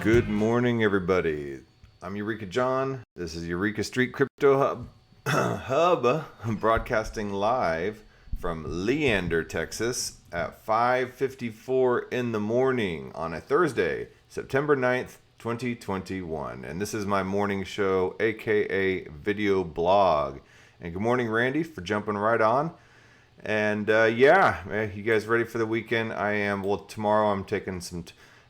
Good morning, everybody. I'm Eureka John. This is Eureka Street Crypto Hub, broadcasting live from Leander, Texas at 5:54 in the morning on a Thursday, September 9th, 2021. And this is my morning show, aka video blog. And good morning, Randy, for jumping right on. And you guys ready for the weekend? I am. Well, tomorrow I'm taking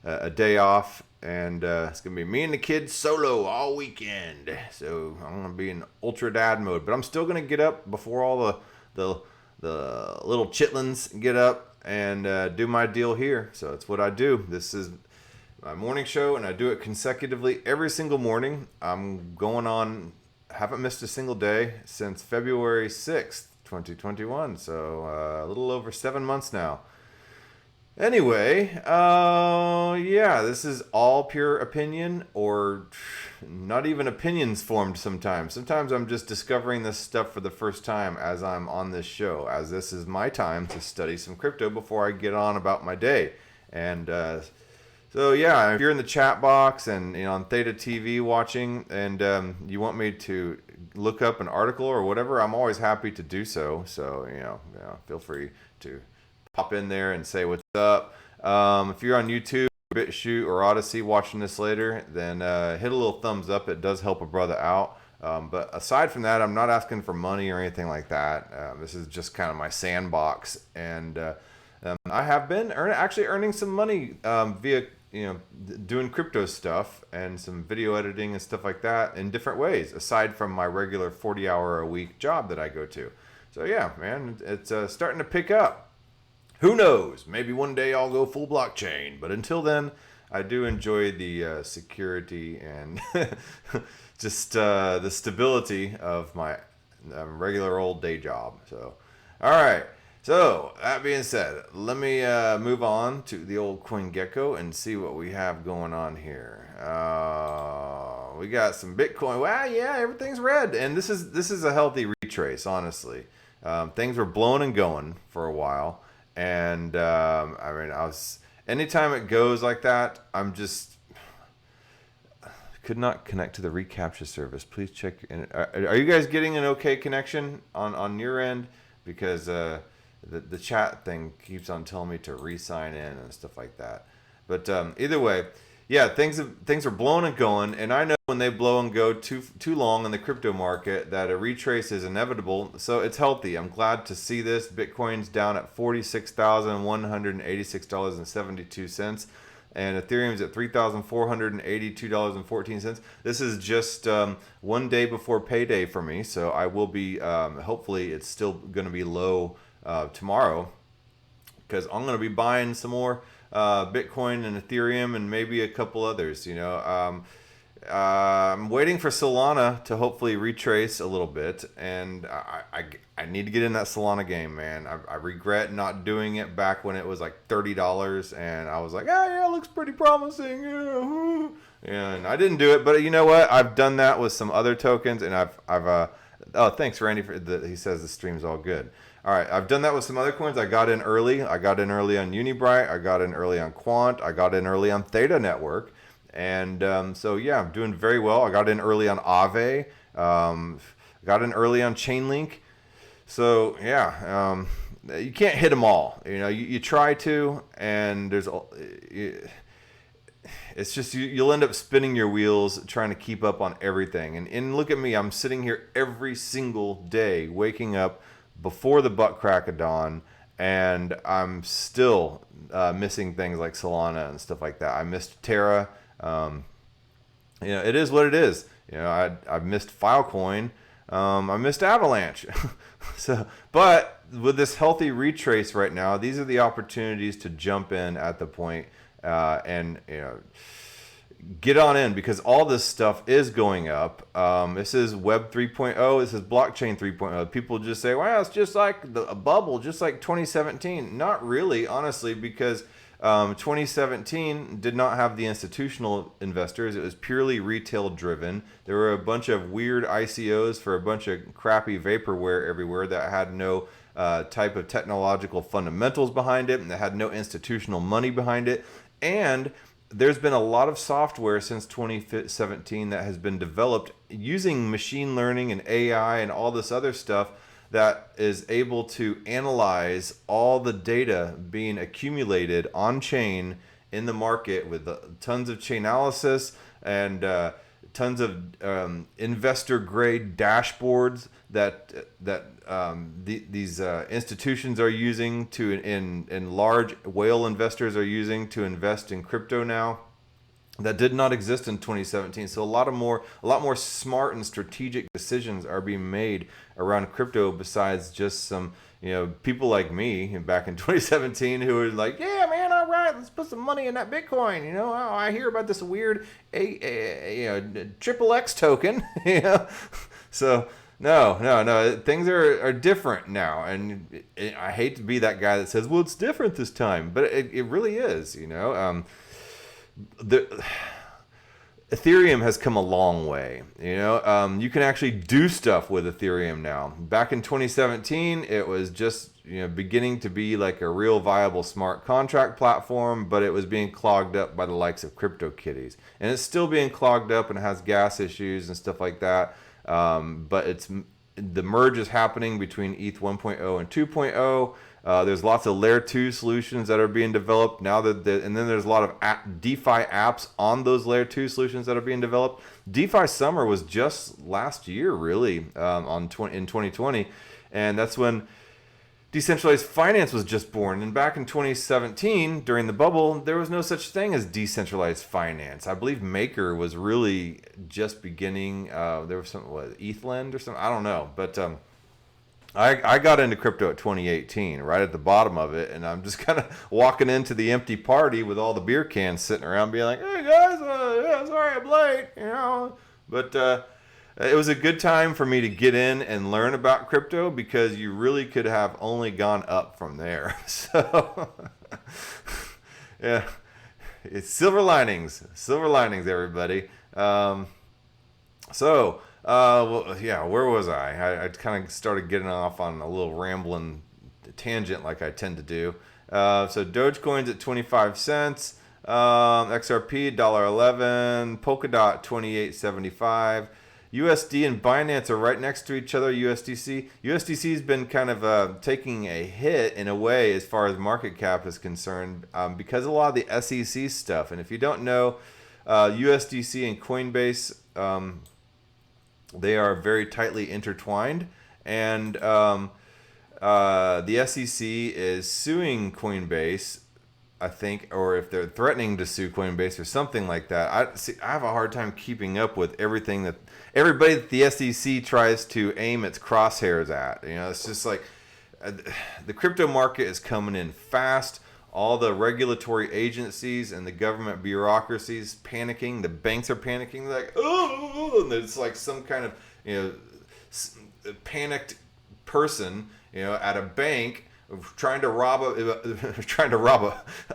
a day off, and it's gonna be me and the kids solo all weekend. So I'm gonna be in ultra dad mode, but I'm still gonna get up before all the little chitlins get up and do my deal here. So it's what I do. This is my morning show, and I do it consecutively every single morning. I'm going on. Haven't missed a single day since February 6th, 2021. So a little over 7 months now. Anyway, this is all pure opinion, or not even opinions formed sometimes. Sometimes I'm just discovering this stuff for the first time as I'm on this show, as this is my time to study some crypto before I get on about my day. And if you're in the chat box and on Theta TV watching, and you want me to look up an article or whatever, I'm always happy to do so. So feel free to pop in there and say what's up. If you're on YouTube, BitChute, or Odyssey watching this later, then hit a little thumbs up. It does help a brother out. But aside from that, I'm not asking for money or anything like that. This is just kind of my sandbox, and I have been earning some money via doing crypto stuff and some video editing and stuff like that in different ways, aside from my regular 40-hour-a-week job that I go to. So yeah, man, it's starting to pick up. Who knows? Maybe one day I'll go full blockchain. But until then, I do enjoy the security and just the stability of my regular old day job. So, all right. So, that being said, let me move on to the old CoinGecko and see what we have going on here. We got some Bitcoin. Well, yeah, everything's red. And this is a healthy retrace, honestly. Things were blowing and going for a while. And anytime it goes like that, could not connect to the reCAPTCHA service. Please check. Are you guys getting an okay connection on your end? Because the chat thing keeps on telling me to re-sign in and stuff like that. But either way, yeah, things are blowing and going, and I know when they blow and go too long in the crypto market that a retrace is inevitable. So it's healthy. I'm glad to see this. Bitcoin's down at $46,186.72, and Ethereum's at $3,482.14. This is just one day before payday for me, so I will be. Hopefully, it's still going to be low tomorrow, because I'm going to be buying some more Bitcoin and Ethereum and maybe a couple others. I'm waiting for Solana to hopefully retrace a little bit, and I need to get in that Solana game, man. I regret not doing it back when it was like $30, and I was like, yeah, it looks pretty promising. Yeah. And I didn't do it, but you know what? I've done that with some other tokens, and thanks, Randy, he says the stream's all good. All right, I've done that with some other coins. I got in early. I got in early on Unibright. I got in early on Quant. I got in early on Theta Network. And I'm doing very well. I got in early on Aave. Got in early on Chainlink. So, you can't hit them all. You try to, and it's just you'll end up spinning your wheels trying to keep up on everything. And look at me. I'm sitting here every single day, waking up before the butt crack of dawn, and I'm still missing things like Solana and stuff like that. I missed Terra. It is what it is. I've missed Filecoin. I missed Avalanche. But with this healthy retrace right now, these are the opportunities to jump in at the point and get on in, because all this stuff is going up. This is Web 3.0. This is blockchain 3.0. People just say, well, it's just like a bubble, just like 2017. Not really, honestly, because 2017 did not have the institutional investors. It was purely retail driven. There were a bunch of weird ICOs for a bunch of crappy vaporware everywhere that had no type of technological fundamentals behind it, and that had no institutional money behind it. And there's been a lot of software since 2017 that has been developed using machine learning and AI and all this other stuff that is able to analyze all the data being accumulated on chain in the market with tons of chain analysis and tons of investor grade dashboards these institutions are using and large whale investors are using to invest in crypto now that did not exist in 2017. So a lot more smart and strategic decisions are being made around crypto besides just some people like me back in 2017 who were like, yeah, man, all right, let's put some money in that Bitcoin. Oh, I hear about this weird triple X token. So no, things are different now, and I hate to be that guy that says, well, it's different this time, but it really is. Ethereum has come a long way. You can actually do stuff with Ethereum now. Back in 2017, it was just beginning to be like a real viable smart contract platform, but it was being clogged up by the likes of CryptoKitties, and it's still being clogged up and it has gas issues and stuff like that. But the merge is happening between ETH 1.0 and 2.0. There's lots of layer 2 solutions that are being developed now and then there's a lot of DeFi apps on those layer 2 solutions that are being developed. DeFi summer was just last year, really, in 2020, and that's when decentralized finance was just born. And back in 2017, during the bubble, there was no such thing as decentralized finance. I believe Maker was really just beginning. There was some ETHLend or something. I don't know, but I got into crypto at 2018, right at the bottom of it, and I'm just kind of walking into the empty party with all the beer cans sitting around, being like, "Hey guys, yeah, sorry I'm late," But it was a good time for me to get in and learn about crypto because you really could have only gone up from there. So, yeah, it's silver linings, everybody. Well, yeah, where was I? I kind of started getting off on a little rambling tangent like I tend to do. So Dogecoin's at 25 cents, XRP $1.11, Polkadot 28.75. USD and Binance are right next to each other. USDC's been kind of taking a hit in a way as far as market cap is concerned because of a lot of the SEC stuff. And if you don't know, USDC and Coinbase, they are very tightly intertwined. And the SEC is suing Coinbase, I think, or if they're threatening to sue Coinbase or something like that. I have a hard time keeping up with everything that everybody that the SEC tries to aim its crosshairs at. It's just like the crypto market is coming in fast. All the regulatory agencies and the government bureaucracies panicking. The banks are panicking. They're like, oh, and it's like some kind of panicked person at a bank trying to rob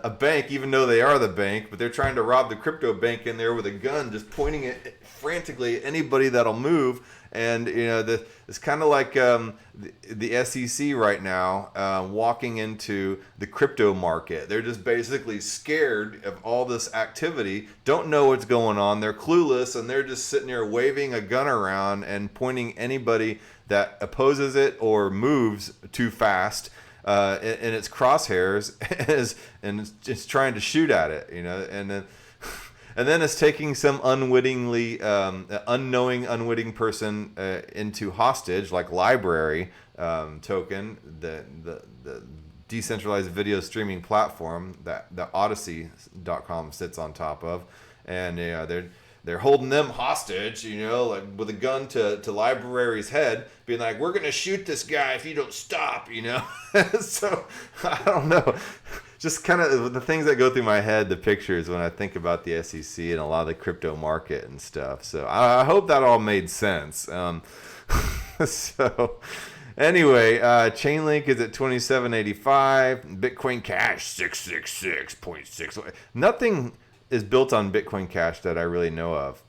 a bank, even though they are the bank, but they're trying to rob the crypto bank in there with a gun, just pointing it frantically at anybody that'll move. And it's kind of like the SEC right now walking into the crypto market. They're just basically scared of all this activity, don't know what's going on, they're clueless, and they're just sitting there waving a gun around and pointing anybody that opposes it or moves too fast in its crosshairs and it's just trying to shoot at it, and then it's taking some unwitting person into hostage, like Library token, the decentralized video streaming platform that Odyssey.com sits on top of, and they're holding them hostage, like with a gun to Library's head, being like, we're gonna shoot this guy if you don't stop, So I don't know. Just kind of the things that go through my head, the pictures when I think about the SEC and a lot of the crypto market and stuff. So I hope that all made sense. So anyway, Chainlink is at 27.85. Bitcoin Cash 666.6. Nothing is built on Bitcoin Cash that I really know of.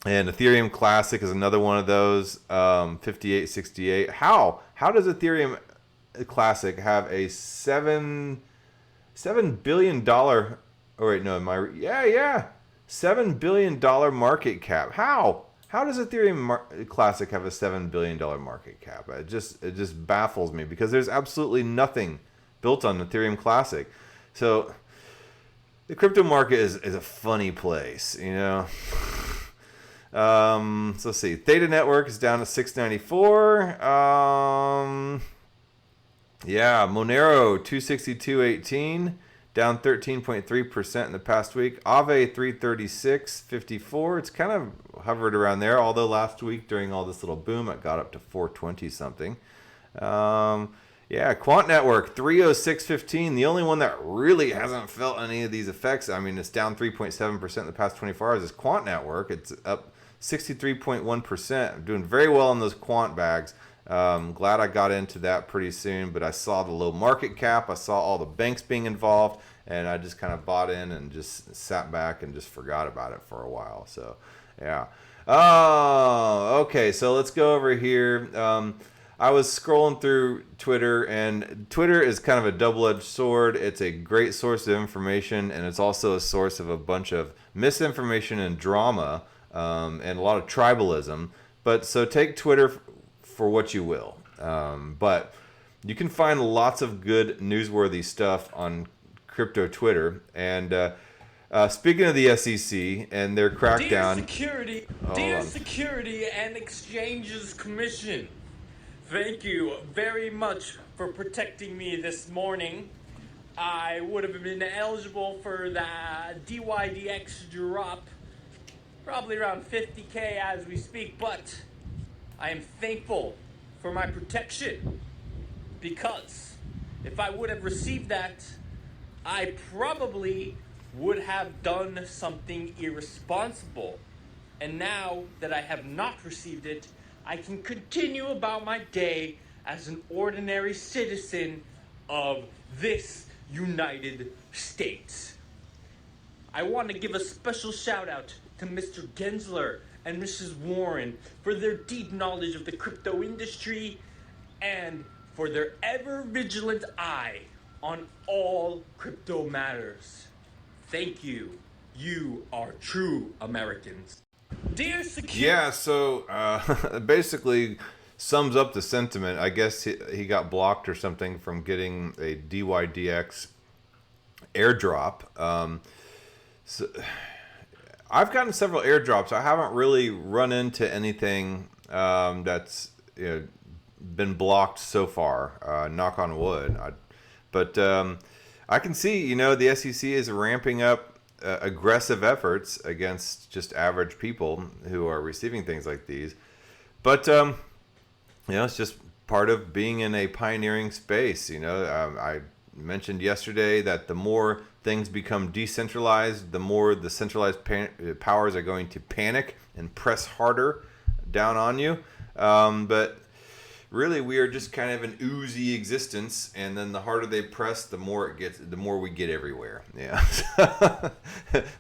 And Ethereum Classic is another one of those, 58.68. How does Ethereum Classic have a $7 billion Oh wait, no, yeah, $7 billion market cap. How does Ethereum Classic have a $7 billion market cap? It just baffles me because there's absolutely nothing built on Ethereum Classic. So the crypto market is a funny place, you know. So let's see. Theta Network is down to 694. Yeah, Monero 262.18, down 13.3% in the past week. Aave 336.54. It's kind of hovered around there, although last week during all this little boom, it got up to 420 something. Yeah, Quant Network 306.15. The only one that really hasn't felt any of these effects. I mean, it's down 3.7% in the past 24 hours. Is Quant Network. It's up 63.1%. I'm doing very well on those quant bags. Glad I got into that pretty soon, but I saw the low market cap. I saw all the banks being involved, and I just kind of bought in and just sat back and just forgot about it for a while. So, yeah. Oh, okay. So let's go over here. I was scrolling through Twitter, and Twitter is kind of a double-edged sword. It's a great source of information, and it's also a source of a bunch of misinformation and drama, and a lot of tribalism. But so take Twitter for what you will. But you can find lots of good newsworthy stuff on crypto Twitter. And speaking of the SEC and their crackdown... Dear Security and Exchanges Commission, thank you very much for protecting me this morning. I would have been eligible for the DYDX drop, probably around 50K as we speak, but I am thankful for my protection, because if I would have received that, I probably would have done something irresponsible. And now that I have not received it, I can continue about my day as an ordinary citizen of this United States. I want to give a special shout out to Mr. Gensler and Mrs. Warren for their deep knowledge of the crypto industry and for their ever vigilant eye on all crypto matters. Thank you. You are true Americans. Dear Security... Yeah, so basically sums up the sentiment. I guess he got blocked or something from getting a DYDX airdrop. So I've gotten several airdrops. I haven't really run into anything that's been blocked so far. Knock on wood. But I can see, the SEC is ramping up aggressive efforts against just average people who are receiving things like these. But it's just part of being in a pioneering space. I mentioned yesterday that the more things become decentralized, the more the centralized powers are going to panic and press harder down on you. But really, we are just kind of an oozy existence, and then the harder they press, the more it gets, the more we get everywhere. Yeah,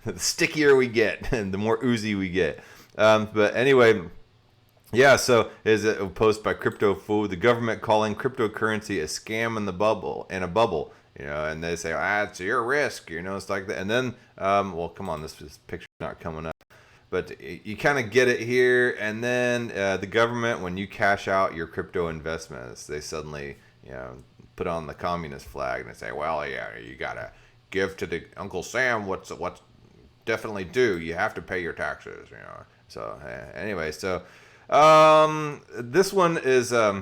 the stickier we get, and the more oozy we get. But anyway. Yeah, so is a post by Crypto Fool, the government calling cryptocurrency a scam in a bubble, and they say, it's your risk, it's like that. And then, well, come on, this picture's not coming up. But you kind of get it here, and then the government, when you cash out your crypto investments, they suddenly, put on the communist flag, and they say, well, yeah, you got to give to the Uncle Sam what's definitely due. You have to pay your taxes, So, anyway, so... this one is a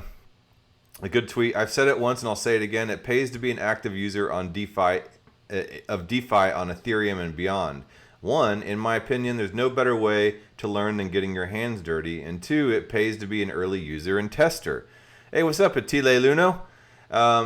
good tweet. I've said it once and I'll say it again. It pays to be an active user on DeFi on Ethereum and beyond. One, in my opinion, there's no better way to learn than getting your hands dirty. And two, it pays to be an early user and tester. Hey, what's up, Atile Luno?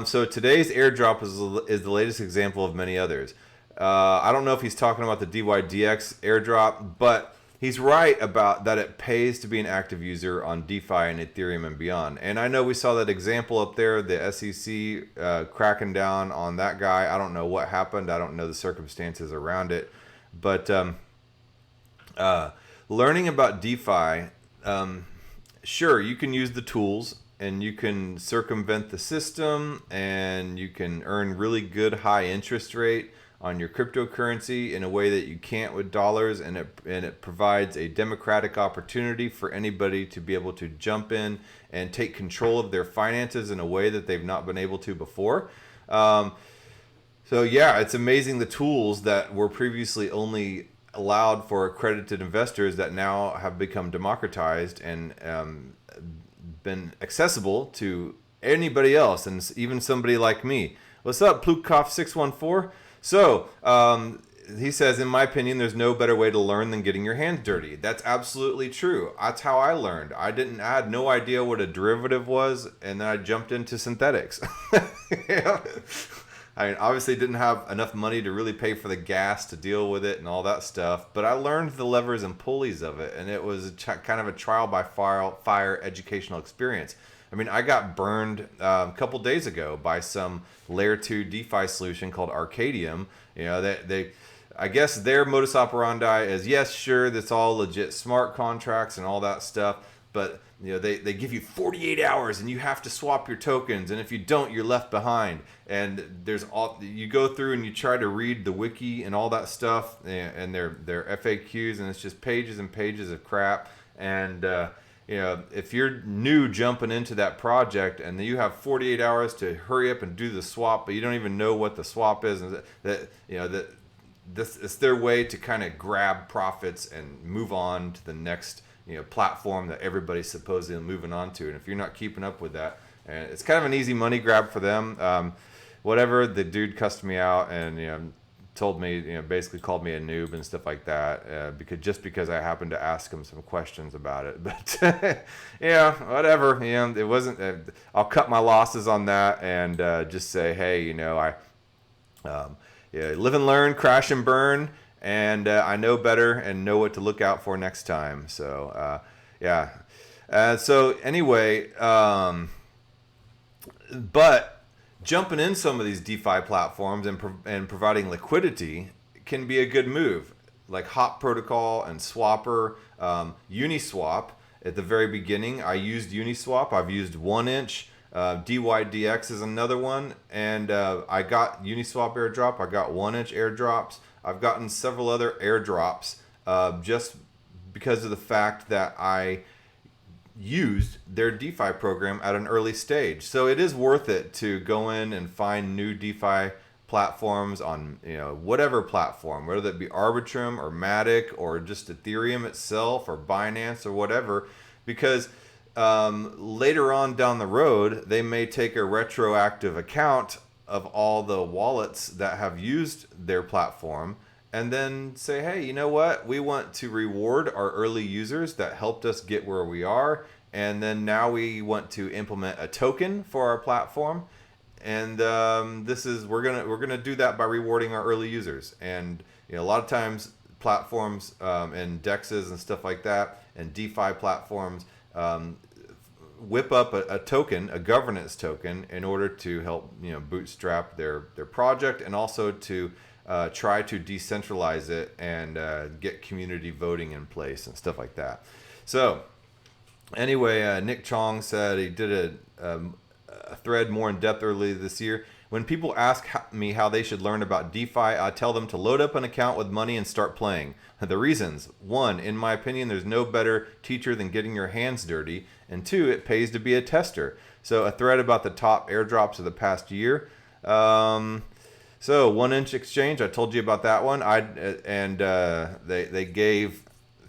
So today's airdrop is the latest example of many others. I don't know if he's talking about the DYDX airdrop, but he's right about that it pays to be an active user on DeFi and Ethereum and beyond. And I know we saw that example up there, the SEC cracking down on that guy. I don't know what happened. I don't know the circumstances around it. But learning about DeFi, sure, you can use the tools and you can circumvent the system and you can earn really good high interest rate on your cryptocurrency in a way that you can't with dollars, and it provides a democratic opportunity for anybody to be able to jump in and take control of their finances in a way that they've not been able to before. So yeah, it's amazing the tools that were previously only allowed for accredited investors that now have become democratized and been accessible to anybody else, and even somebody like me. What's up, Plukov614? So he says, in my opinion, there's no better way to learn than getting your hands dirty. That's absolutely true. That's how I learned. I had no idea what a derivative was, and then I jumped into synthetics. Yeah. I mean, obviously didn't have enough money to really pay for the gas to deal with it and all that stuff, but I learned the levers and pulleys of it, and it was kind of a trial by fire educational experience. I mean, I got burned a couple days ago by some layer 2 DeFi solution called Arcadium. You know, they I guess their modus operandi is, yes, sure, that's all legit smart contracts and all that stuff, but you know, they give you 48 hours and you have to swap your tokens, and if you don't, you're left behind. And you go through and you try to read the wiki and all that stuff and their FAQs, and it's just pages and pages of crap. And you know, if you're new jumping into that project and you have 48 hours to hurry up and do the swap, but you don't even know what the swap is, and this is their way to kind of grab profits and move on to the next platform that everybody's supposedly moving on to. And if you're not keeping up with that, and it's kind of an easy money grab for them. Whatever, the dude cussed me out and told me, basically called me a noob and stuff like that, because I happened to ask him some questions about it. But yeah, whatever. It wasn't. I'll cut my losses on that and just say, hey, I live and learn, crash and burn. And I know better and know what to look out for next time. So, yeah. So anyway, but jumping in some of these DeFi platforms and providing liquidity can be a good move. Like Hop Protocol and Swapper, Uniswap. At the very beginning, I used Uniswap. I've used 1inch. DYDX is another one. And I got Uniswap airdrop. I got 1inch airdrops. I've gotten several other airdrops just because of the fact that I used their DeFi program at an early stage. So it is worth it to go in and find new DeFi platforms on whatever platform, whether that be Arbitrum or Matic or just Ethereum itself or Binance or whatever, because later on down the road, they may take a retroactive account of all the wallets that have used their platform and then say, hey, you know what? We want to reward our early users that helped us get where we are. And then now we want to implement a token for our platform. And we're gonna do that by rewarding our early users. And a lot of times platforms and dexes and stuff like that and DeFi platforms whip up a token, a governance token, in order to help bootstrap their project, and also to try to decentralize it and get community voting in place and stuff like that. So anyway, Nick Chong said he did a thread more in depth earlier this year. When people ask me how they should learn about DeFi, I tell them to load up an account with money and start playing. The reasons: 1, in my opinion, there's no better teacher than getting your hands dirty, and 2, it pays to be a tester. So a thread about the top airdrops of the past year. So 1inch exchange, I told you about that one. They gave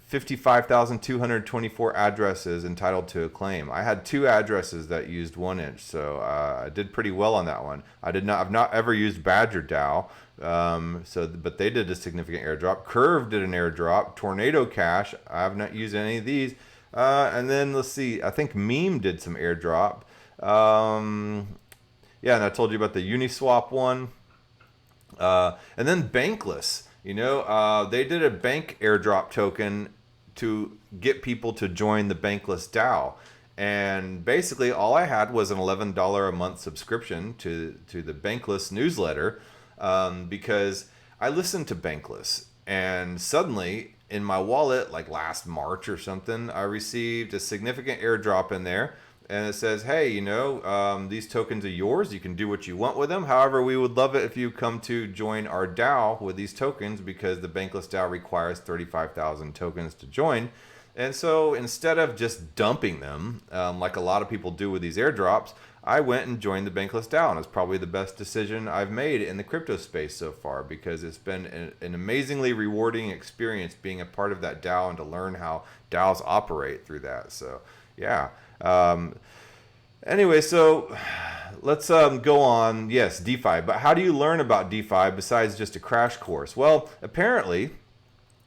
55,224 addresses entitled to a claim. I had 2 addresses that used 1inch, so I did pretty well on that one. I've not ever used Badger DAO, but they did a significant airdrop. Curve did an airdrop. Tornado Cash, I have not used any of these. And then let's see, I think Meme did some airdrop. Yeah, and I told you about the Uniswap one. And then Bankless, they did a bank airdrop token to get people to join the Bankless DAO. And basically all I had was an $11 a month subscription to the Bankless newsletter, because I listened to Bankless, and suddenly in my wallet, like last March or something, I received a significant airdrop in there. and it says, hey, these tokens are yours. You can do what you want with them. However, we would love it if you come to join our DAO with these tokens, because the Bankless DAO requires 35,000 tokens to join. And so instead of just dumping them, like a lot of people do with these airdrops, I went and joined the Bankless DAO, and it's probably the best decision I've made in the crypto space so far, because it's been an amazingly rewarding experience being a part of that DAO and to learn how DAOs operate through that. So, yeah. Anyway, so let's go on. Yes, DeFi. But how do you learn about DeFi besides just a crash course? Well, apparently,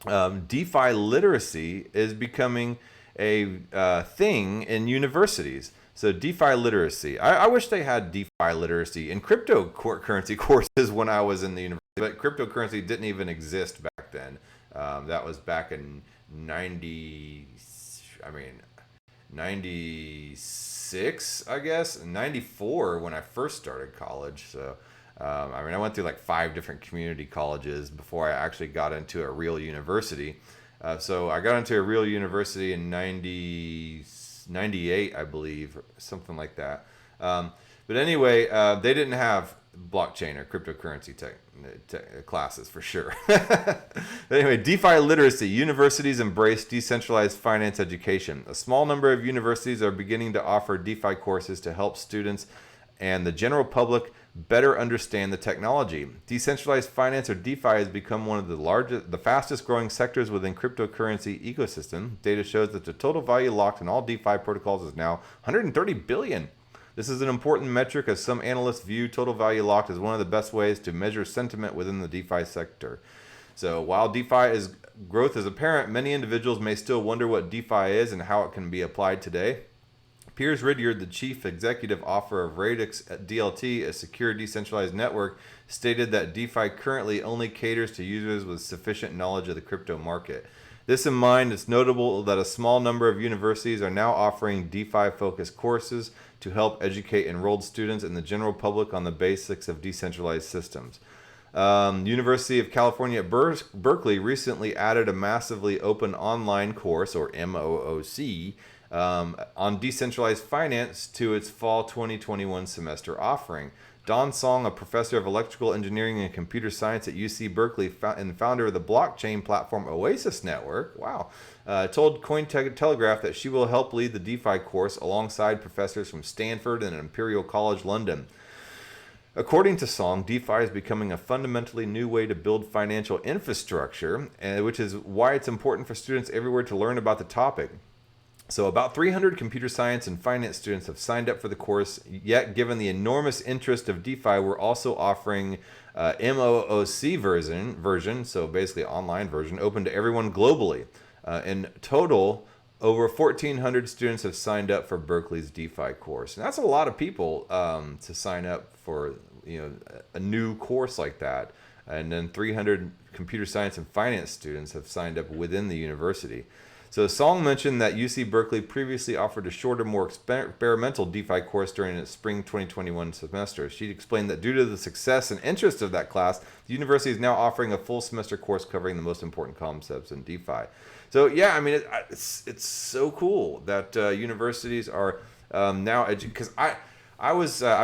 DeFi literacy is becoming a thing in universities. So DeFi literacy. I wish they had DeFi literacy in cryptocurrency courses when I was in the university, but cryptocurrency didn't even exist back then. That was back in 96, I guess, 94 when I first started college. So, I went through like 5 different community colleges before I actually got into a real university. So I got into a real university in 98, I believe, or something like that. But anyway, they didn't have blockchain or cryptocurrency classes for sure. Anyway, DeFi literacy. Universities embrace decentralized finance education. A small number of universities are beginning to offer DeFi courses to help students and the general public better understand the technology. Decentralized finance, or DeFi, has become one of the fastest growing sectors within cryptocurrency ecosystem. Data shows that the total value locked in all DeFi protocols is now 130 billion. This is an important metric, as some analysts view total value locked as one of the best ways to measure sentiment within the DeFi sector. So while DeFi growth is apparent, many individuals may still wonder what DeFi is and how it can be applied today. Piers Ridyard, the chief executive officer of Radix DLT, a secure decentralized network, stated that DeFi currently only caters to users with sufficient knowledge of the crypto market. This in mind, it's notable that a small number of universities are now offering DeFi-focused courses to help educate enrolled students and the general public on the basics of decentralized systems. University of California at Berkeley recently added a massively open online course, or MOOC, on decentralized finance to its fall 2021 semester offering. Don Song, a professor of electrical engineering and computer science at UC Berkeley and founder of the blockchain platform Oasis Network, told Cointelegraph that she will help lead the DeFi course alongside professors from Stanford and Imperial College London. According to Song, DeFi is becoming a fundamentally new way to build financial infrastructure, which is why it's important for students everywhere to learn about the topic. So about 300 computer science and finance students have signed up for the course, yet given the enormous interest of DeFi, we're also offering MOOC version, so basically online version, open to everyone globally. In total, over 1,400 students have signed up for Berkeley's DeFi course. And that's a lot of people to sign up for a new course like that. And then 300 computer science and finance students have signed up within the university. So Song mentioned that UC Berkeley previously offered a shorter, more experimental DeFi course during its spring 2021 semester. She explained that due to the success and interest of that class, the university is now offering a full semester course covering the most important concepts in DeFi. So yeah, it's so cool that universities are now because I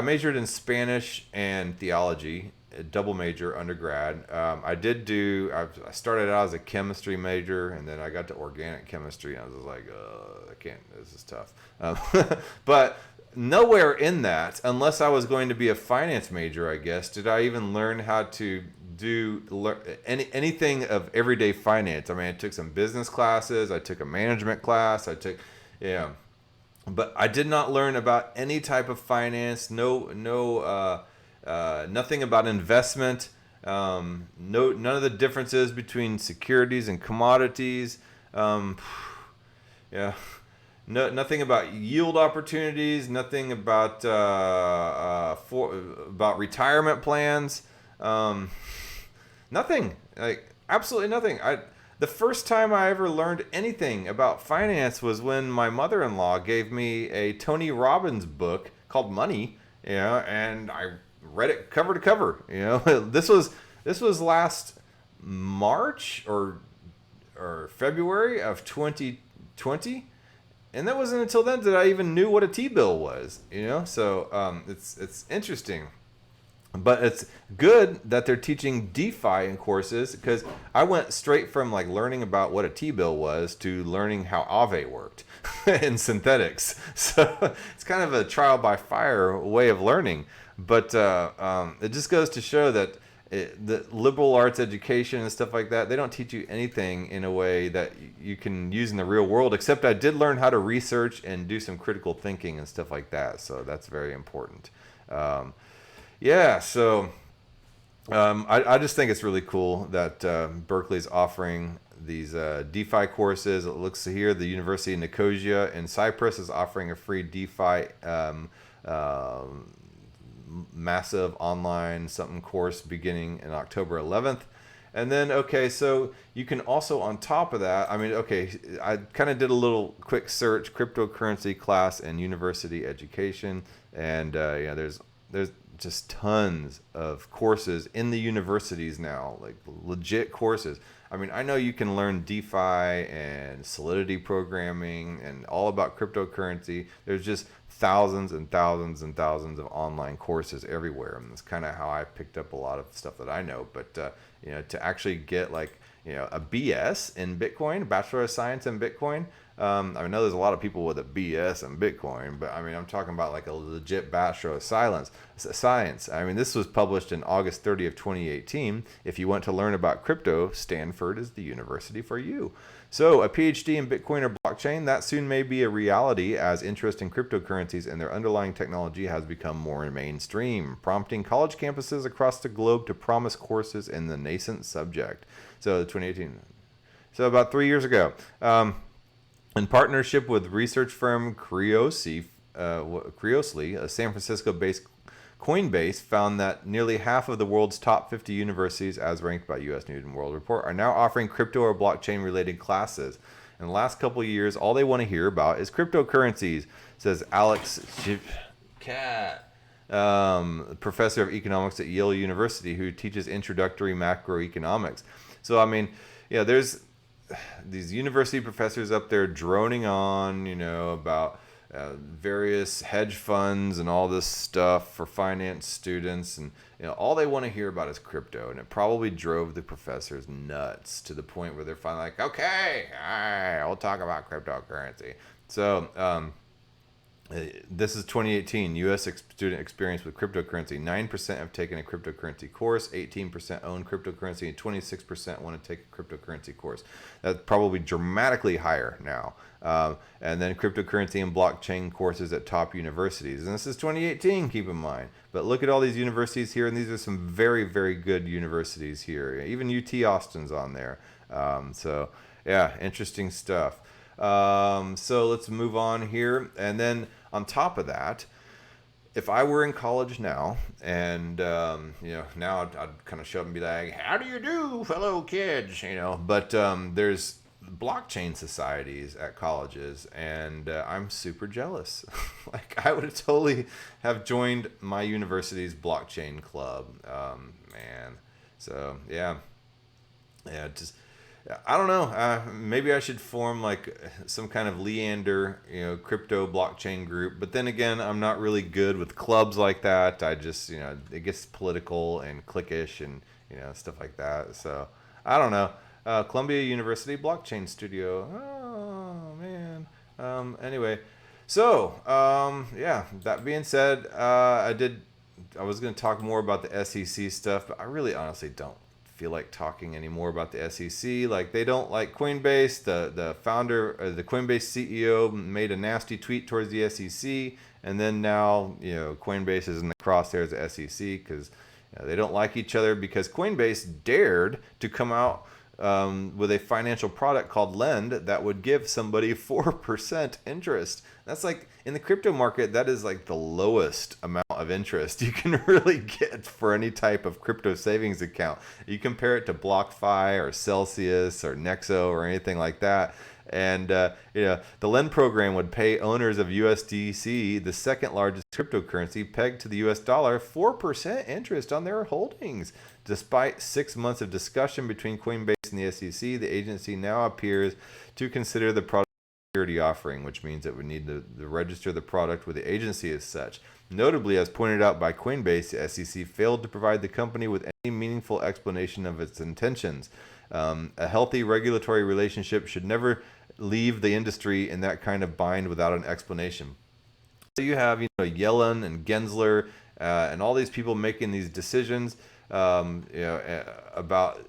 majored in Spanish and theology, a double major undergrad. I started out as a chemistry major, and then I got to organic chemistry, and I was like, I can't, this is tough. But nowhere in that, unless I was going to be a finance major, I guess, did I even learn how to do anything of everyday finance. I took some business classes, I took a management class, but I did not learn about any type of finance, nothing about investment, none of the differences between securities and commodities, nothing about yield opportunities, nothing about about retirement plans, nothing, absolutely nothing. The first time I ever learned anything about finance was when my mother-in-law gave me a Tony Robbins book called Money, and I read it cover to cover. This was last March or February of 2020, and that wasn't until then that I even knew what a T-bill was, you know? So it's interesting. But it's good that they're teaching DeFi in courses, because I went straight from like learning about what a T-bill was to learning how Aave worked in synthetics. So it's kind of a trial by fire way of learning. But it just goes to show that the liberal arts education and stuff like that, they don't teach you anything in a way that you can use in the real world, except I did learn how to research and do some critical thinking and stuff like that. So that's very important. Yeah, so I just think it's really cool that Berkeley's offering these DeFi courses. It looks here, the University of Nicosia in Cyprus is offering a free DeFi massive online something course beginning in October 11th. And then, okay, so you can also, on top of that, I mean, okay, I kind of did a little quick search, cryptocurrency class and university education. And, yeah, there's just tons of courses in the universities now, like legit courses. I mean, I know you can learn DeFi and Solidity programming and all about cryptocurrency. There's just thousands and thousands and thousands of online courses everywhere. And that's kind of how I picked up a lot of stuff that I know. But, you know, to actually get like, you know, a BS in Bitcoin, Bachelor of Science in Bitcoin. I know there's a lot of people with a BS in Bitcoin, but I mean, I'm talking about like a legit Bachelor of Science. I mean, this was published in August 30th, 2018. If you want to learn about crypto, Stanford is the university for you. So a PhD in Bitcoin or blockchain, that soon may be a reality as interest in cryptocurrencies and their underlying technology has become more mainstream, prompting college campuses across the globe to promise courses in the nascent subject. So 2018. So about 3 years ago. In partnership with research firm Creosly, a San Francisco-based Coinbase found that nearly half of the world's top 50 universities, as ranked by U.S. News and World Report, are now offering crypto or blockchain-related classes. In the last couple of years, all they want to hear about is cryptocurrencies, says Alex Cat, professor of economics at Yale University, who teaches introductory macroeconomics. So, I mean, yeah, there's these university professors up there droning on, you know, about various hedge funds and all this stuff for finance students, and you know, all they want to hear about is crypto, and it probably drove the professors nuts to the point where they're finally like, okay, all right, we'll talk about cryptocurrency. So this is 2018 U.S. student experience with cryptocurrency. 9% have taken a cryptocurrency course, 18% own cryptocurrency, and 26% want to take a cryptocurrency course. That's probably dramatically higher now. And then cryptocurrency and blockchain courses at top universities. And this is 2018, keep in mind. But look at all these universities here, and these are some very, very good universities here. Even UT Austin's on there. So, yeah, interesting stuff. So let's move on here. And then on top of that, if I were in college now, and you know, now I'd kind of show up and be like, "How do you do, fellow kids?" You know, but there's blockchain societies at colleges, and I'm super jealous. Like, I would totally have joined my university's blockchain club, man. So yeah, just. I don't know. Maybe I should form like some kind of Leander, you know, crypto blockchain group. But then again, I'm not really good with clubs like that. I just, you know, it gets political and cliquish and, you know, stuff like that. So I don't know. Columbia University Blockchain Studio. Oh man. Anyway, so yeah. That being said, I was going to talk more about the SEC stuff, but I really honestly don't feel like talking anymore about the SEC. Like, they don't like Coinbase. The founder, the Coinbase CEO, made a nasty tweet towards the SEC, and then now, you know, Coinbase is in the crosshairs of SEC because they don't like each other, because Coinbase dared to come out with a financial product called Lend that would give somebody 4% interest. That's like, in the crypto market, that is like the lowest amount of interest you can really get for any type of crypto savings account. You compare it to BlockFi or Celsius or Nexo or anything like that. And you know, the Lend program would pay owners of USDC, the second largest cryptocurrency pegged to the US dollar, 4% interest on their holdings. Despite 6 months of discussion between Coinbase and the SEC, the agency now appears to consider the product security offering, which means it would need to register the product with the agency as such. Notably, as pointed out by Coinbase, the SEC failed to provide the company with any meaningful explanation of its intentions. A healthy regulatory relationship should never leave the industry in that kind of bind without an explanation. So you have, Yellen and Gensler and all these people making these decisions, about,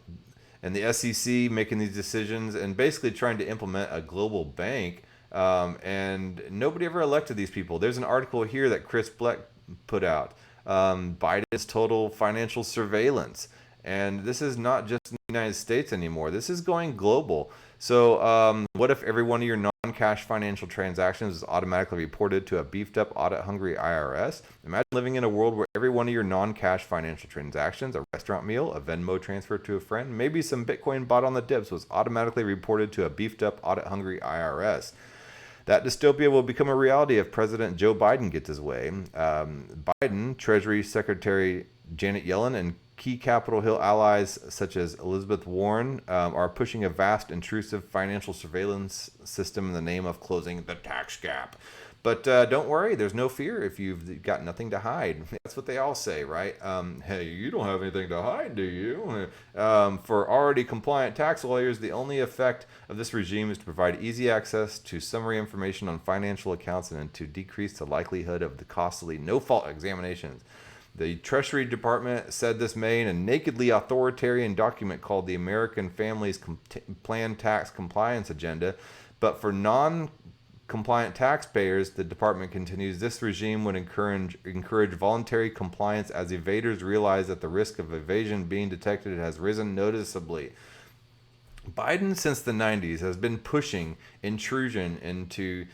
and the SEC making these decisions and basically trying to implement a global bank. And nobody ever elected these people. There's an article here that Chris Bleck put out. Biden's total financial surveillance. And this is not just in the United States anymore. This is going global. So what if every one of your non-cash financial transactions is automatically reported to a beefed-up, audit-hungry IRS? Imagine living in a world where every one of your non-cash financial transactions, a restaurant meal, a Venmo transfer to a friend, maybe some Bitcoin bought on the dips, was automatically reported to a beefed-up, audit-hungry IRS. That dystopia will become a reality if President Joe Biden gets his way. Biden, Treasury Secretary Janet Yellen, and key Capitol Hill allies such as Elizabeth Warren are pushing a vast, intrusive financial surveillance system in the name of closing the tax gap. But don't worry, there's no fear if you've got nothing to hide. That's what they all say, right? Hey, you don't have anything to hide, do you? For already compliant tax lawyers, the only effect of this regime is to provide easy access to summary information on financial accounts and to decrease the likelihood of the costly no-fault examinations. The Treasury Department said this May in a nakedly authoritarian document called the American Families Plan Tax Compliance Agenda. But for non-compliant taxpayers, the department continues, this regime would encourage voluntary compliance as evaders realize that the risk of evasion being detected has risen noticeably. Biden, since the 90s, has been pushing intrusion into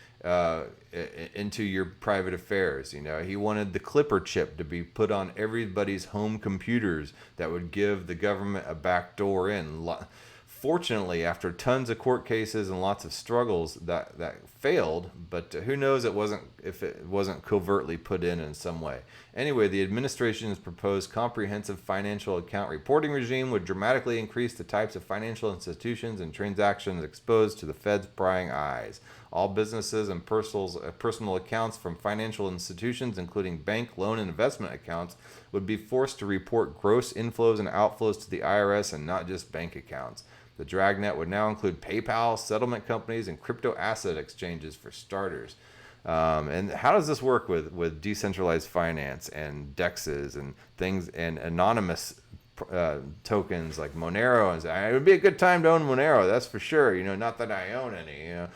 your private affairs. He wanted the Clipper chip to be put on everybody's home computers that would give the government a backdoor in. Fortunately, after tons of court cases and lots of struggles, that failed. But who knows if it wasn't covertly put in some way. Anyway, the administration's proposed comprehensive financial account reporting regime would dramatically increase the types of financial institutions and transactions exposed to the Fed's prying eyes. All businesses and personal accounts from financial institutions, including bank, loan, and investment accounts, would be forced to report gross inflows and outflows to the IRS and not just bank accounts. The dragnet would now include PayPal, settlement companies, and crypto asset exchanges for starters. And how does this work with decentralized finance and DEXs and things and anonymous tokens like Monero? It would be a good time to own Monero, that's for sure. Not that I own any.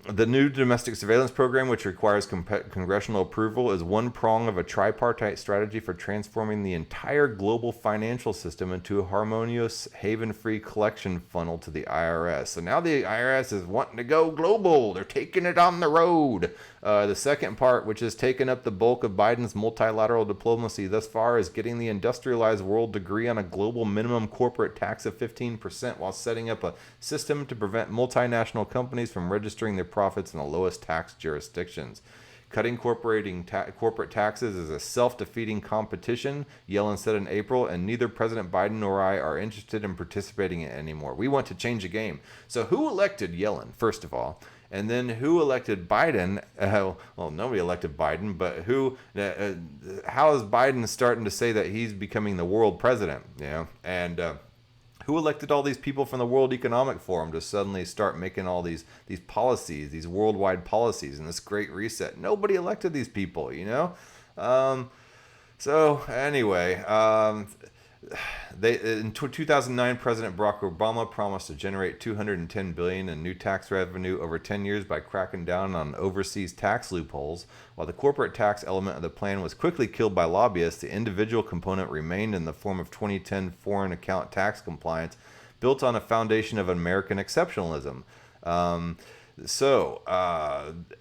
The new domestic surveillance program, which requires congressional approval, is one prong of a tripartite strategy for transforming the entire global financial system into a harmonious, haven-free collection funnel to the IRS. So now the IRS is wanting to go global. They're taking it on the road. The second part, which has taken up the bulk of Biden's multilateral diplomacy thus far, is getting the industrialized world to agree on a global minimum corporate tax of 15% while setting up a system to prevent multinational companies from registering their profits in the lowest tax jurisdictions. Cutting corporate taxes is a self-defeating competition, Yellen said in April, and neither President Biden nor I are interested in participating in it anymore. We want to change the game. So who elected Yellen, first of all? And then who elected Biden? Well, nobody elected Biden, but how is Biden starting to say that he's becoming the world president? And who elected all these people from the World Economic Forum to suddenly start making all these policies, these worldwide policies, and this great reset? Nobody elected these people, So anyway, in 2009, President Barack Obama promised to generate $210 billion in new tax revenue over 10 years by cracking down on overseas tax loopholes. While the corporate tax element of the plan was quickly killed by lobbyists, the individual component remained in the form of 2010 foreign account tax compliance, built on a foundation of American exceptionalism.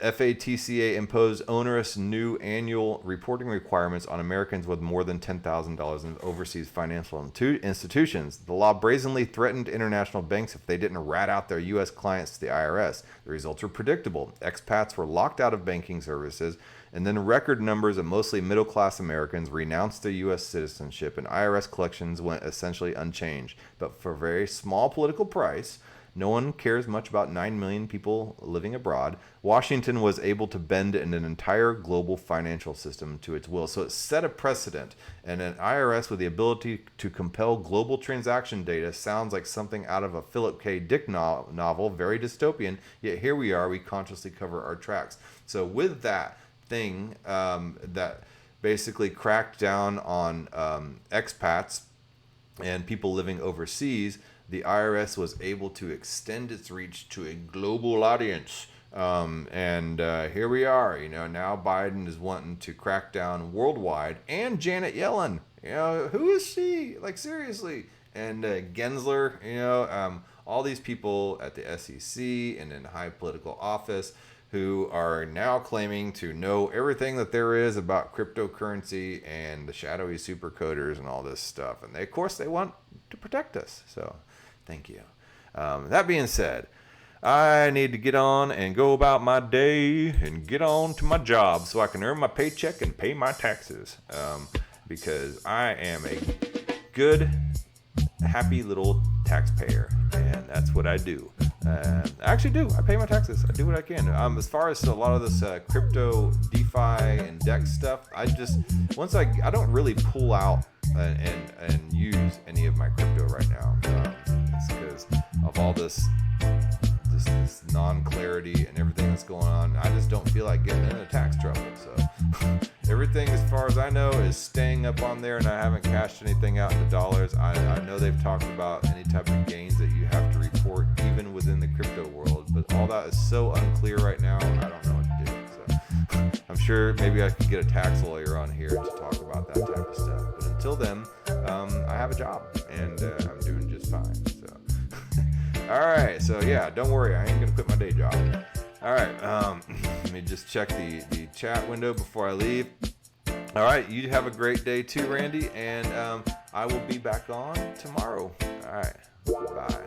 FATCA imposed onerous new annual reporting requirements on Americans with more than $10,000 in overseas financial institutions. The law brazenly threatened international banks if they didn't rat out their U.S. clients to the IRS. The results were predictable. Expats were locked out of banking services, and then record numbers of mostly middle-class Americans renounced their U.S. citizenship, and IRS collections went essentially unchanged. But for a very small political price, No one cares much about 9 million people living abroad. Washington was able to bend an entire global financial system to its will. So it set a precedent. And an IRS with the ability to compel global transaction data sounds like something out of a Philip K. Dick novel, very dystopian. Yet here we are, we consciously cover our tracks. So with that thing that basically cracked down on expats and people living overseas, the IRS was able to extend its reach to a global audience. And here we are, now Biden is wanting to crack down worldwide, and Janet Yellen, who is she? Like, seriously. And Gensler, all these people at the SEC and in high political office who are now claiming to know everything that there is about cryptocurrency and the shadowy supercoders and all this stuff. And of course, they want to protect us. So thank you. That being said, I need to get on and go about my day and get on to my job so I can earn my paycheck and pay my taxes. Because I am a good, happy little taxpayer, and that's what I do. I actually do. I pay my taxes. I do what I can. As far as a lot of this crypto, DeFi, and DEX stuff, I don't really pull out and use any of my crypto right now. It's because of all this non-clarity and everything that's going on. I just don't feel like getting into tax trouble. So everything, as far as I know, is staying up on there, and I haven't cashed anything out into dollars. I know they've talked about any type of gains that you have to report even within the crypto world, but all that is so unclear right now, I don't know what to do. So I'm sure maybe I could get a tax lawyer on here to talk about that type of stuff. But until then, I have a job, and I'm doing just fine. So all right, so yeah, don't worry, I ain't gonna quit my day job. All right, let me just check the chat window before I leave. All right, you have a great day too, Randy, and I will be back on tomorrow. All right, bye.